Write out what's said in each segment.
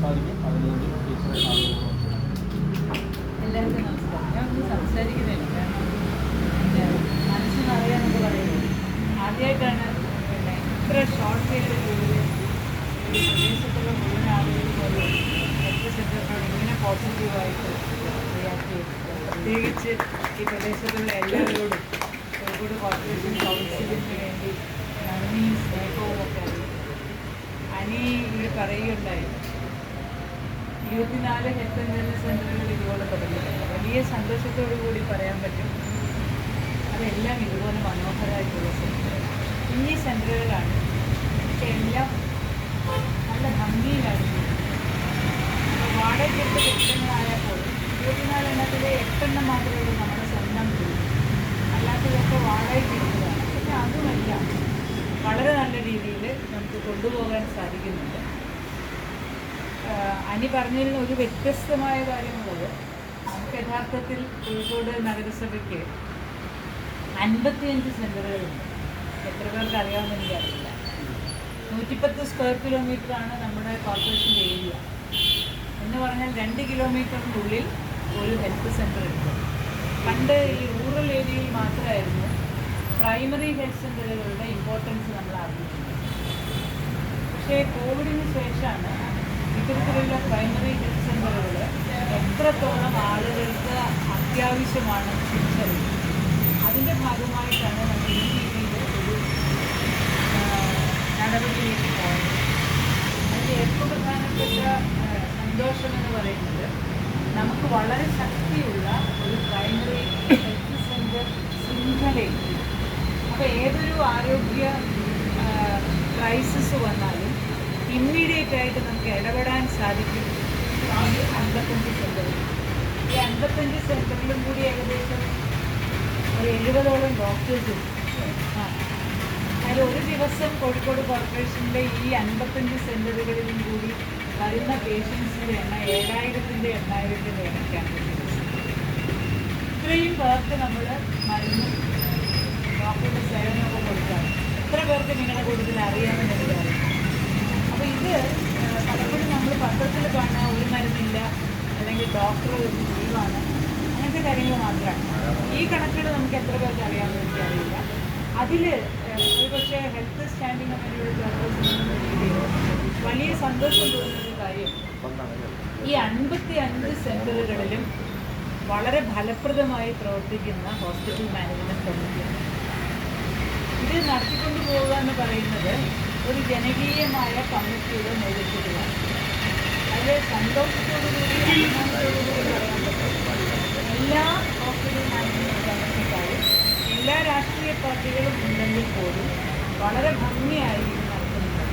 സംസാരിക്കും. അതിനുവേണ്ടി ടീച്ചറെ എല്ലാവർക്കും നമസ്കാരം. ഞാനൊന്നും സംസാരിക്കുന്നില്ല, കാരണം എൻ്റെ മനസ്സിനറിയാമെന്നൊക്കെ പറയുന്നത് ആദ്യമായിട്ടാണ് ഇത്ര ഷോർട്ട് പീരീഡിനുള്ളിൽ ഒരു പ്രദേശത്തുള്ള മുഴുവൻ ആളുകൾ പോലെ ഹെൽത്ത് സെൻ്ററിനോട് ഇങ്ങനെ പോസിറ്റീവായിട്ട് റിയാക്ട് ചെയ്തിട്ടുണ്ട്. പ്രത്യേകിച്ച് ഈ പ്രദേശത്തുള്ള എല്ലാവരോടും കോഴിക്കോട് കോർപ്പറേഷൻ കൗൺസിലിന് വേണ്ടി നന്ദിയും സ്നേഹവും ഒക്കെ അറിയിക്കും. അനി ഇവിടെ പറയുകയുണ്ടായി, 24 ഹെൽത്ത് ആൻഡ് വെൽനസ് സെൻ്ററുകൾ ഇതുപോലെ തുടങ്ങിയിട്ടുണ്ട്. വലിയ സന്തോഷത്തോടു കൂടി പറയാൻ പറ്റും, അതെല്ലാം ഇതുപോലെ മനോഹരമായിട്ടുള്ള സെൻ്ററുകൾ, കുഞ്ഞി സെൻ്ററുകളാണ്. പക്ഷേ എല്ലാം നല്ല ഭംഗിയിലാണ്. അപ്പോൾ വാടകയ്ക്കെടുത്ത് കെട്ടിടങ്ങളായാൽ പോലും 24 എണ്ണത്തിലെ 8 എണ്ണം മാത്രമേ ഉള്ളൂ നമ്മുടെ സ്വന്തം വീട്, അല്ലാത്തതൊക്കെ വാടകയ്ക്കെടുത്തതാണ്. പക്ഷേ അതുമെല്ലാം വളരെ നല്ല രീതിയിൽ നമുക്ക് കൊണ്ടുപോകാൻ സാധിക്കുന്നുണ്ട്. അനി പറഞ്ഞതിൽ ഒരു വ്യത്യസ്തമായ കാര്യമുള്ളത്, നമുക്ക് യഥാർത്ഥത്തിൽ കോഴിക്കോട് നഗരസഭയ്ക്ക് 55 സെൻ്ററുകളുണ്ട്. എത്ര പേർക്ക് അറിയാമെന്ന് എനിക്കറിയില്ല. 110 സ്ക്വയർ കിലോമീറ്ററാണ് നമ്മുടെ കോർപ്പറേഷൻ്റെ ഏരിയ. എന്ന് പറഞ്ഞാൽ 2 കിലോമീറ്ററിനുള്ളിൽ ഒരു ഹെൽത്ത് സെൻ്റർ ഉണ്ട്. പണ്ട് ഈ റൂറൽ ഏരിയയിൽ മാത്രമായിരുന്നു പ്രൈമറി ഹെൽത്ത് സെൻ്ററുകളുടെ ഇമ്പോർട്ടൻസ് നമ്മൾ അറിഞ്ഞിട്ടുണ്ട്. പക്ഷേ കോവിഡിന് ശേഷമാണ് ഇത്തരത്തിലുള്ള പ്രൈമറി ഹെൽത്ത് സെൻ്ററുകൾ എത്രത്തോളം ആളുകൾക്ക് അത്യാവശ്യമാണ് തിരിച്ചറിയുന്നത്. അതിൻ്റെ ഭാഗമായിട്ടാണ് നമ്മൾ ഈ രീതിയിൽ ഒരു നടപടിയിലേക്ക് പോയത്. അതിൻ്റെ ഏറ്റവും പ്രധാനപ്പെട്ട സന്തോഷമെന്ന് പറയുന്നത്, നമുക്ക് വളരെ ശക്തിയുള്ള ഒരു പ്രൈമറി ഹെൽത്ത് സെൻ്റർ ശൃംഖലയുണ്ട്. അപ്പോൾ ഏതൊരു ആരോഗ്യ ക്രൈസിസ് വന്നാലും ഇമ്മീഡിയറ്റ് ആയിട്ട് നമുക്ക് ഇടപെടാൻ സാധിക്കും. 55 സെൻ്ററുകൾ, ഈ 55 സെൻ്ററിലും കൂടി ഏകദേശം ഒരു 70ഓളം ഡോക്ടേഴ്സും. അതിൽ ഒരു ദിവസം കോഴിക്കോട് കോർപ്പറേഷൻ്റെ ഈ 55 സെൻ്ററുകളിലും കൂടി വരുന്ന പേഷ്യൻസിൻ്റെ എണ്ണം 7000-ൻ്റെ 8000-ൻ്റെ ഇടയ്ക്കാണ്. ഇത്രയും പേർക്ക് നമ്മൾ മരുന്നും ഡോക്ടറുടെ സേവനമൊക്കെ കൊടുക്കാറ്. എത്ര പേർക്ക് നിങ്ങളുടെ കൂടുതൽ അറിയാമെന്ന് എനിക്കറിയാം. അപ്പോൾ ഇത് പലപ്പോഴും നമ്മൾ പത്രത്തിൽ കാണാൻ ഒരു മരുന്നില്ല, അല്ലെങ്കിൽ ഡോക്ടർ ലീവാണ്, അങ്ങനത്തെ കാര്യങ്ങൾ മാത്രമാണ്. ഈ കണക്കുകൾ നമുക്ക് എത്ര പേർക്ക് അറിയാമെന്ന് എനിക്കറിയില്ല. അതിൽ ഒരു പക്ഷേ ഹെൽത്ത് സ്റ്റാൻഡിംഗ് കമ്മിറ്റിയുടെ ചെയർപേഴ്സൺ എന്ന രീതിയിൽ വലിയ സന്തോഷം തോന്നുന്നൊരു കാര്യം, ഈ 55 സെൻ്ററുകളിലും വളരെ ഫലപ്രദമായി പ്രവർത്തിക്കുന്ന ഹോസ്പിറ്റൽ മാനേജ്മെൻറ്റ് കമ്മിറ്റിയാണ്. ഇത് നടത്തിക്കൊണ്ടു പോകുക എന്ന് പറയുന്നത് ഒരു ജനകീയമായ കമ്മിറ്റിയുടെ നേതൃത്വത്തിലാണ്. അത് സന്തോഷത്തോടുകൂടി അഭിമാനത്തോടുകൂടി പറയാൻ പറ്റും. എല്ലാ ഹോസ്പിറ്റൽ മാനേജ്മെൻറ്റ് കമ്മിറ്റിക്കാരും എല്ലാ രാഷ്ട്രീയ പാർട്ടികളും ഉണ്ടെങ്കിൽ പോലും വളരെ ഭംഗിയായി നടത്തുന്നുണ്ട്.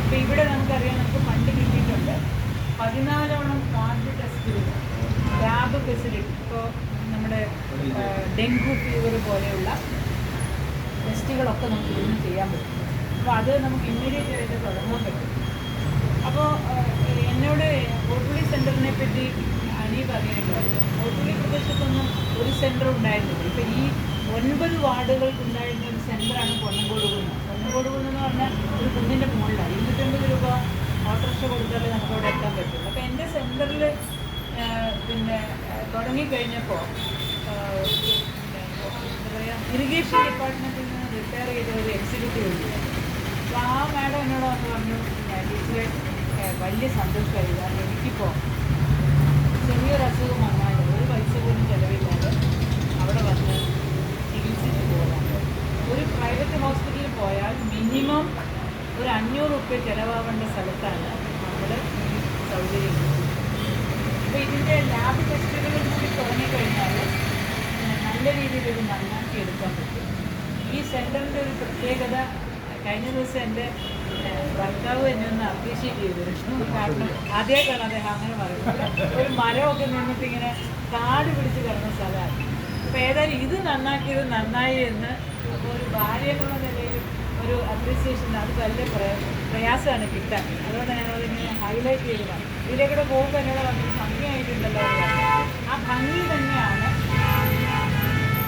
അപ്പോൾ ഇവിടെ നമുക്കറിയാം, നമുക്ക് ഫണ്ട് കിട്ടിയിട്ടുണ്ട്. 14ഓളം കാർഡ് ടെസ്റ്റുകൾ, ലാബ് ഫെസിലിറ്റി, ഇപ്പോൾ നമ്മുടെ ഡെങ്കു ഫീവർ പോലെയുള്ള ടെസ്റ്റുകളൊക്കെ നമുക്ക് ഇന്ന് ചെയ്യാൻ പറ്റും. അപ്പോൾ അത് നമുക്ക് ഇമ്മീഡിയറ്റ് ആയിട്ട് തുടങ്ങാൻ പറ്റും. അപ്പോൾ എന്നോട് കോട്ടുള്ളി സെൻ്ററിനെ പറ്റി അനി പറയുന്നുണ്ടായിരുന്നു. കോട്ടുള്ളി പ്രദേശത്തൊന്നും ഒരു സെൻ്റർ ഉണ്ടായിരുന്നില്ല. ഇപ്പോൾ ഈ 9 വാർഡുകൾക്കുണ്ടായിരുന്ന ഒരു സെൻ്ററാണ് പൊന്നങ്കോട് കുന്ന്. പൊന്നങ്കോട് കുന്ന് എന്ന് പറഞ്ഞാൽ ഒരു കുന്നിൻ്റെ മുകളിലാണ്. 250 രൂപ ഓട്ടോറിക്ഷ കൊടുത്താലേ നമുക്ക് അവിടെ എത്താൻ പറ്റും. അപ്പോൾ എൻ്റെ സെൻ്ററിൽ തുടങ്ങിക്കഴിഞ്ഞപ്പോൾ എന്താ പറയുക, ഇറിഗേഷൻ ഡിപ്പാർട്ട്മെൻറ്റിൽ നിന്ന് റിട്ടയർ ചെയ്ത ഒരു എക്സിക്യൂട്ടീവ് ഉണ്ട്. അപ്പോൾ ആ മാഡം എന്നോട് വന്ന് പറഞ്ഞു, ടീച്ചറെ വലിയ സന്തോഷമായി, കാരണം എനിക്കിപ്പോൾ ചെറിയൊരു അസുഖം വന്നാൽ ഒരു പൈസ പോലും ചിലവില്ലാതെ അവിടെ വന്ന് ചികിത്സിച്ച് പോകാം. ഒരു പ്രൈവറ്റ് ഹോസ്പിറ്റലിൽ പോയാൽ മിനിമം ഒരു 500 രൂപ ചിലവാകേണ്ട സ്ഥലത്താണ് നമ്മൾ ഈ സൗകര്യം. അപ്പോൾ ഇതിൻ്റെ ലാബ് ടെസ്റ്റുകളും കൂടി തുടങ്ങിക്കഴിഞ്ഞാൽ നല്ല രീതിയിലൊരു നന്നാക്കി എടുക്കാൻ പറ്റും. ഈ സെൻ്ററിൻ്റെ ഒരു പ്രത്യേകത, കഴിഞ്ഞ ദിവസം എൻ്റെ ഭർത്താവ് എന്നെ ഒന്ന് അപ്രീഷിയേറ്റ് ചെയ്തു. കാരണം ആദ്യമായിട്ടാണ് അദ്ദേഹം അങ്ങനെ പറയുന്നത്. ഒരു മരമൊക്കെ നിന്നിട്ട് ഇങ്ങനെ കാട് പിടിച്ച് കിടന്ന സ്ഥലമാണ്. അപ്പോൾ ഏതായാലും ഇത് നന്നാക്കിയത് നന്നായി എന്ന് ഒരു ഭാര്യ എന്നുള്ള നിലയിൽ ഒരു അപ്രീസിയേഷൻ, അത് വലിയ പ്രയാസമാണ് കിട്ടാൻ. അതുകൊണ്ട് ഞാനതിങ്ങനെ ഹൈലൈറ്റ് ചെയ്തതാണ്. ഇതിലേക്കൂടെ പോകുമ്പോൾ എന്നോട് വന്നിട്ട് ഭംഗിയായിട്ടുണ്ടല്ലോ. ആ ഭംഗി തന്നെയാണ്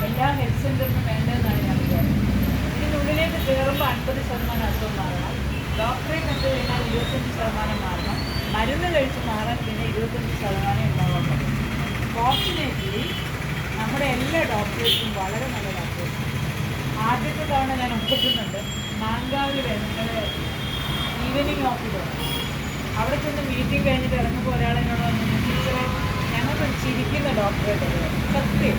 എല്ലാ ഹെൽത്ത് സെൻ്ററിനും വേണ്ടതെന്നാണ് ഞാൻ വിചാരിക്കുന്നത്. ഇതിനുള്ളിലേക്ക് കയറുമ്പോൾ 50% അസുഖം മാറണം, ഡോക്ടറെ കണ്ടു കഴിഞ്ഞാൽ 25% മാറണം, മരുന്ന് കഴിച്ച് മാറാൻ പിന്നെ 25% ഉണ്ടാവാൻ പറ്റും. ഫോർച്ചുനേറ്റ്ലി നമ്മുടെ എല്ലാ ഡോക്ടേഴ്സും വളരെ നല്ല ഡോക്ടേഴ്സും. ആദ്യത്തെ തവണ ഞാൻ ഒപ്പിക്കുന്നുണ്ട് മാങ്കാവിൽ നിങ്ങളുടെ ഈവനിങ് ഓഫീസ്. അവിടെ ചെന്ന് മീറ്റിംഗ് കഴിഞ്ഞിട്ട് ഇറങ്ങുമ്പോൾ ഒരാളെന്നോട് വന്നു, ടീച്ചറെ ഞങ്ങൾക്കൊരു ചിരിക്കുന്ന ഡോക്ടറെ തരുമോ? സത്യം,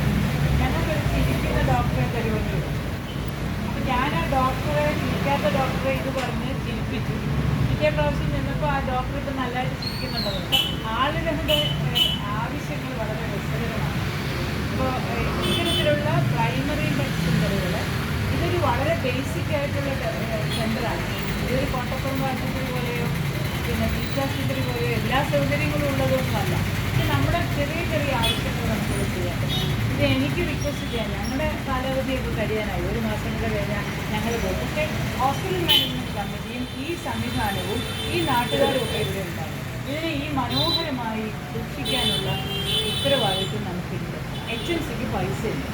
ഞങ്ങൾക്കൊരു ചിരിക്കുന്ന ഡോക്ടറെ തരുമെന്ന്. അപ്പം ഞാൻ ആ ഡോക്ടറെ, ചിരിക്കാത്ത ഡോക്ടറെ ഇത് പറഞ്ഞ് ചിരിപ്പിച്ചു. പിറ്റേ പ്രാവശ്യം ചെന്നപ്പോൾ ആ ഡോക്ടർ ഇപ്പം നല്ലതായിട്ട് ചിരിക്കുന്നുണ്ടല്ലോ. ആളുകളുടെ ആവശ്യങ്ങൾ വളരെ രസകരമാണ്. ഇപ്പോൾ ഇത്തരത്തിലുള്ള പ്രൈമറി ഹെൽത്ത് സെൻ്ററുകൾ ഇതൊരു വളരെ ബേസിക് ആയിട്ടുള്ള സെൻ്ററാണ്. ഇതൊരു കോട്ടപ്പുറം ആശുപത്രി പോലെയോ പിന്നെ ടീച്ചാശുപത്രി പോലെയോ എല്ലാ സൗകര്യങ്ങളും ഉള്ളതൊന്നുമല്ല. ഇത് നമ്മുടെ ചെറിയ ചെറിയ ആവശ്യങ്ങൾ നമുക്ക് ചെയ്യാം. ഇത് എനിക്ക് റിക്വസ്റ്റ് ചെയ്യാം. ഞങ്ങളുടെ കാലാവധിയൊക്കെ കഴിയാനായി, 1 മാസം കൂടെ കഴിഞ്ഞാൽ ഞങ്ങൾ പോകും. പക്ഷേ ഹോസ്പിറ്റൽ മാനേജ്മെൻറ്റ് കമ്മിറ്റിയും ഈ സംവിധാനവും ഈ നാട്ടുകാരും ഒക്കെ ഇവിടെ ഉണ്ടാകും. ഇതിനെ ഈ മനോഹരമായി സൂക്ഷിക്കാനുള്ള ഉത്തരവാദിത്വം നമുക്കുണ്ട്. HMCക്ക് പൈസയില്ല.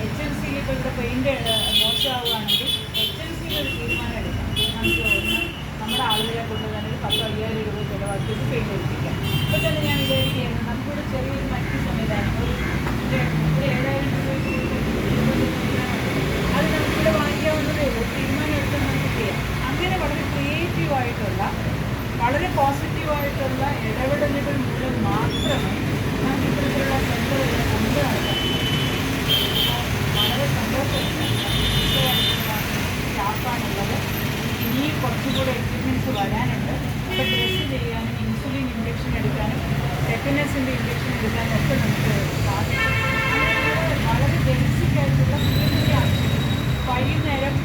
HMCയിൽ ഇപ്പോൾ ഇവിടെ പെയിൻറ്റ് മോശമാവുകയാണെങ്കിൽ HMCയിൽ ഒരു തീരുമാനം എടുക്കാം. നമുക്ക് ഒന്ന് നമ്മുടെ ആളുകളെ കൊണ്ട് തന്നെ ഒരു 10,000-5,000 രൂപ ചിലവാക്കിയിട്ട് പെയിൻറ്റ് എടുപ്പിക്കാം. ഇപ്പോൾ തന്നെ ഞാൻ വിചാരിക്കുകയാണ് നമുക്കൊരു ചെറിയൊരു മറ്റ് സംവിധാനം ഒരു 7,000 രൂപയ്ക്ക് അത് നമുക്കിവിടെ വാങ്ങിക്കാവുന്നതേ ഉള്ളൂ. തീരുമാനം എടുത്ത് നമുക്ക് ചെയ്യാം. അങ്ങനെ വളരെ ക്രിയേറ്റീവായിട്ടുള്ള വളരെ പോസിറ്റീവായിട്ടുള്ള ഇടപെടലുകൾ മൂലം മാത്രമേ നമുക്ക് ഇത്തരത്തിലുള്ള സെൻ്ററുകളെ കൊണ്ടു നടക്കാൻ. വളരെ സന്തോഷമുള്ള സ്റ്റാഫാണുള്ളത്. ഇനിയും കുറച്ചുകൂടെ എക്യുപ്മെൻറ്റ്സ് വരാനുണ്ട്. അപ്പോൾ ടെസ്റ്റ് ചെയ്യാനും ഇൻസുലിൻ ഇഞ്ചക്ഷൻ എടുക്കാനും ടെറ്റനസിൻ്റെ ഇഞ്ചക്ഷൻ എടുക്കാനും ഒക്കെ നമുക്ക് സാധിക്കും. അങ്ങനെ വളരെ ബേസിക് ആയിട്ടുള്ള ചെറിയ ചെറിയ ആവശ്യങ്ങൾ. വൈകുന്നേരം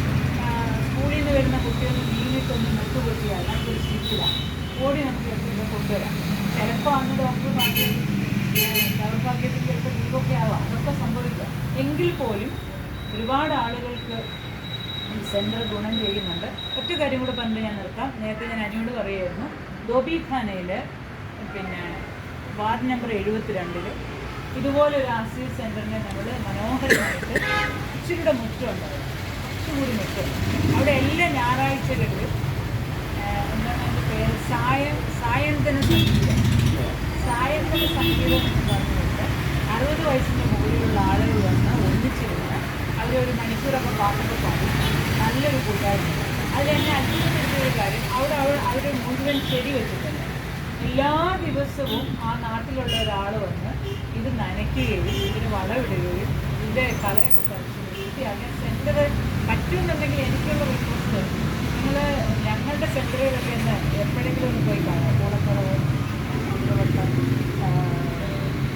സ്കൂളിൽ നിന്ന് വരുന്ന കുട്ടികൾ വീണിട്ടൊന്ന് മുട്ടുപൊട്ടിയാൽ നമുക്കൊരു സ്റ്റിച്ചിലാണ് ഓടി നമുക്ക് എപ്പോഴും കൊണ്ടുവരാം. ചിലപ്പോൾ അന്ന് ഡോക്ടർ ഭാഗ്യം ദൗർഭാഗ്യത്തിൽ ചിലപ്പോൾ ലീവൊക്കെ ആവാം, അതൊക്കെ സംഭവിക്കാം. എങ്കിൽ പോലും ഒരുപാട് ആളുകൾക്ക് ഈ സെൻറ്റർ ഗുണം ചെയ്യുന്നുണ്ട്. ഒറ്റ കാര്യം കൂടെ പറഞ്ഞിട്ട് ഞാൻ നിർത്താം. നേരത്തെ ഞാൻ അനിയോട് പറയുമായിരുന്നു, ധോബിഖാനയിൽ പിന്നെ വാർഡ് നമ്പർ 72 ഇതുപോലൊരു ആർസിഎസ് സെൻറ്ററിനെ നമ്മൾ മനോഹരമായിട്ട് ഇച്ചിരിയുടെ മുറ്റമുണ്ടാവും, കുറച്ചുകൂടി മുറ്റുണ്ട്. അവിടെ എല്ലാ ഞായറാഴ്ചകളിലും എന്താണ് അതിൻ്റെ പേര്, സായന്തന സംഗീതം എന്ന് പറഞ്ഞിട്ട് 60 വയസ്സിൻ്റെ മുകളിലുള്ള ആളുകൾ വന്ന് ഒന്നിച്ചിരുന്ന് അവരൊരു മണിക്കൂറൊക്കെ പാട്ടൊക്കെ പാടി നല്ലൊരു കൂട്ടായ്മ. അതിലെന്നെ അത്ഭുതപ്പെടുത്തിയൊരു കാര്യം, അവർ മുഴുവൻ ചെടി വെച്ചിട്ടുണ്ട്. എല്ലാ ദിവസവും ആ നാട്ടിലുള്ള ഒരാൾ വന്ന് ഇത് നനയ്ക്കുകയും ഇതിന് വളമിടുകയും ഇതിൻ്റെ കളയൊക്കെ പറിച്ച് വൃത്തിയാക്കാൻ സെൻറ്റർ പറ്റുമെന്നുണ്ടെങ്കിൽ എനിക്കുള്ള റിക്വസ്റ്റ്, നിങ്ങൾ ഞങ്ങളുടെ സെൻറ്ററുകളൊക്കെ ഒന്ന് എപ്പോഴെങ്കിലും ഒന്ന് പോയി കാണാം. കൂടക്കുറവ്, കുതിരവട്ടം,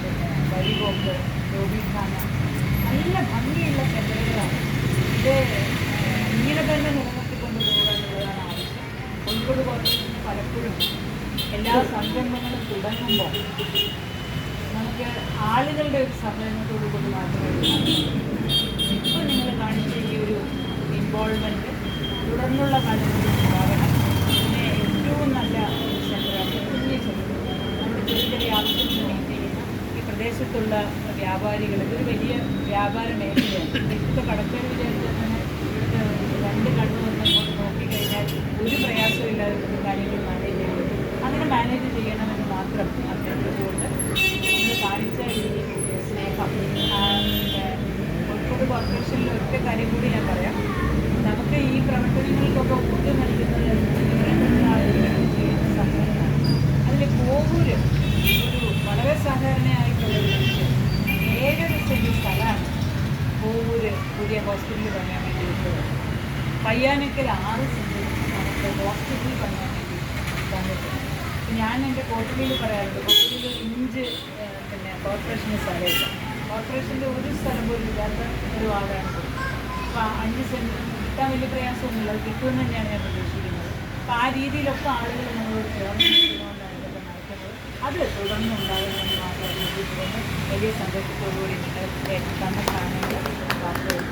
പിന്നെ വരികോക്ക്, ധോബിഖാന, നല്ല ഭംഗിയുള്ള സെൻറ്ററുകളാണ്. ഇത് ഇങ്ങനെ തന്നെ നിലനിർത്തിക്കൊണ്ട് പോകാനുള്ളതാണ് ആവശ്യം. കോഴിക്കോട് കോർപ്പറേഷന് പലപ്പോഴും എല്ലാ സംരംഭങ്ങളും തുടങ്ങുമ്പോൾ നമുക്ക് ആളുകളുടെ ഒരു സഹകരണത്തോടു കൂടി മാത്രമേ ഇപ്പോൾ നിങ്ങൾ കാണിച്ച ഈ ഒരു ഇൻവോൾവ്മെൻറ്റ് തുടർന്നുള്ള കാലങ്ങളിൽ ഉണ്ടാകണം. പിന്നെ ഏറ്റവും നല്ല ഒരു സെൻറ്ററാണ് കുഞ്ഞി സെൻറ്റർ. നമ്മുടെ ചെറിയ ചെറിയ ആവശ്യങ്ങൾ മീറ്റ് ചെയ്യുന്ന ഈ പ്രദേശത്തുള്ള വ്യാപാരികൾ, ഇതൊരു വലിയ വ്യാപാര മേഖലയാണ്. ഇപ്പോൾ കടക്കാർ വിചാരിച്ചാൽ തന്നെ ഇവിടുത്തെ 2 കണ്ണു വന്ന് ഇങ്ങോട്ട് നോക്കിക്കഴിഞ്ഞാൽ ഒരു പ്രയാസമില്ലാതെ കാര്യങ്ങൾ മാനേജ് ചെയ്യാൻ പറ്റും. അങ്ങനെ മാനേജ് ചെയ്യണമെന്ന് മാത്രം അഭ്യർത്ഥിച്ചുകൊണ്ട് നമ്മൾ കാണിച്ച ഈ സ്നേഹം. കോഴിക്കോട് കോർപ്പറേഷനിൽ ഒറ്റ കാര്യം കൂടി ഞാൻ പറയാം, നമുക്ക് ഈ പ്രവർത്തനങ്ങൾക്കൊക്കെ ഊർജ്ജം നൽകുന്നത് ചെയ്യുന്ന സഹകരണമാണ്. അതിൽ കോവൂര് ഒരു വളരെ സഹകരണയായിട്ടുള്ള ഒരു മനുഷ്യൻ 7 സെൻറ്റ് സ്ഥലമാണ് കോവൂര് പുതിയ ഹോസ്പിറ്റൽ പണിയാൻ വേണ്ടി വിട്ടത്. പയ്യാനക്കൽ 6 സെൻറ്റ് നമുക്ക് ഹോസ്പിറ്റൽ പണിയാൻ വേണ്ടി തന്നിട്ടുണ്ട്. ഞാൻ എൻ്റെ കോട്ടലിയിൽ പറയാറുണ്ട്, കോട്ടലിയിൽ 1 ഇഞ്ച് പിന്നെ കോർപ്പറേഷന് സ്ഥലമില്ല. കോർപ്പറേഷൻ്റെ ഒരു സ്ഥലം പോലും ഇല്ലാത്ത ഒരു വാർഡാണ്. അപ്പോൾ 5 സെൻറ്റ് കിട്ടാൻ വലിയ പ്രയാസമൊന്നുമില്ല, അത് കിട്ടുമെന്ന് തന്നെയാണ് ഞാൻ പ്രതീക്ഷിക്കുന്നത്. അപ്പോൾ ആ രീതിയിലൊക്കെ ആളുകൾ നമ്മളോട് ചേർന്ന് നിൽക്കുന്നതുകൊണ്ടാണ് ഇതൊക്കെ നടക്കുന്നത്. അത് തുടർന്നുണ്ടാകുമെന്ന് മാത്രം ചിന്തിച്ചുകൊണ്ട് വലിയ സന്തോഷത്തോടുകൂടി നിങ്ങൾ തന്ന സാധനങ്ങൾ വാർത്തകൾ